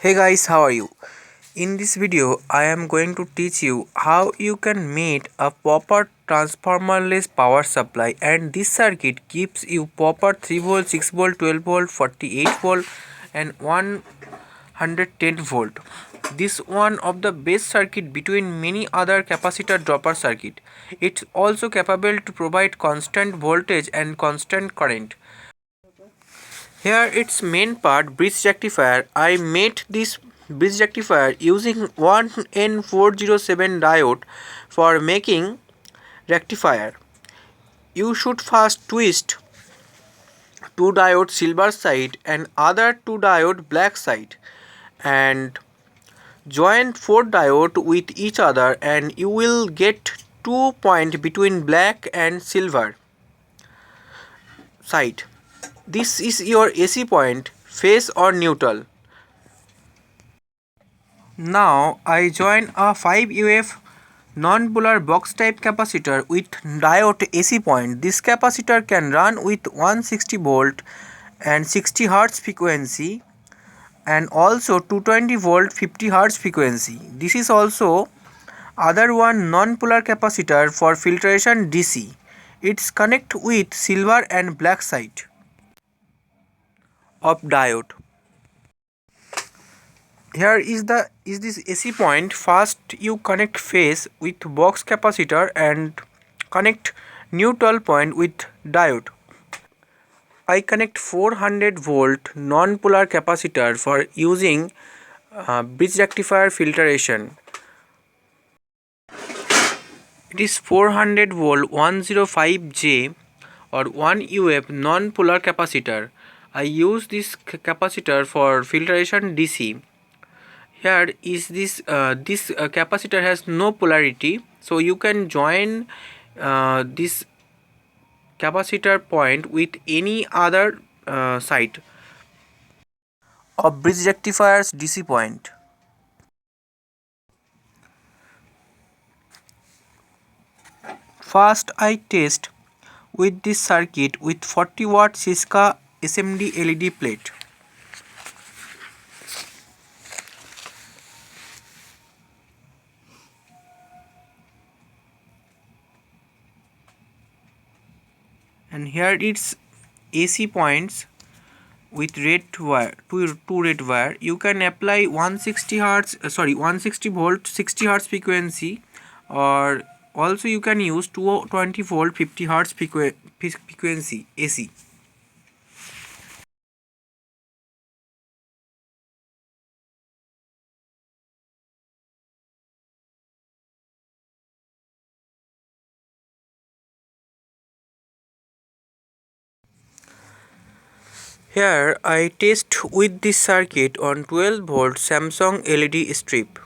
Hey guys, how are you? In this video, I am going to teach you how you can make a proper transformerless power supply, and this circuit gives you proper 3 volt, 6 volt, 12 volt, 48 volt and 110 volt. This one of the best circuit between many other capacitor dropper circuit. It's also capable to provide constant voltage and constant current. Here its main part, bridge rectifier. I made this bridge rectifier using 1N407 diode for making rectifier. You should first twist two diode silver side and other two diode black side and join four diode with each other, and you will get 2 point between black and silver side. This is your AC point, phase or neutral. Now I join a 5 UF non-polar box type capacitor with diode AC point. This capacitor can run with 160 volt and 60 Hz frequency, and also 220 volt 50 Hz frequency. This is also other one non-polar capacitor for filtration DC. It's connect with silver and black side of diode. Here is this AC point. First you connect phase with box capacitor and connect neutral point with diode. I connect 400 volt non-polar capacitor for using bridge rectifier filtration. It is 400 volt 105J or 1 UF non-polar capacitor. I use this capacitor for filtration DC. Here is this capacitor has no polarity, so you can join this capacitor point with any other side of bridge rectifier's DC point. First I test with this circuit with 40 watt Siska SMD LED plate. And here it's AC points with red wire, two red wire. You can apply 160 volt 60 Hz frequency, or also you can use 220 volt 50 Hz frequency AC. Here I test with this circuit on 12 volt Samsung LED strip.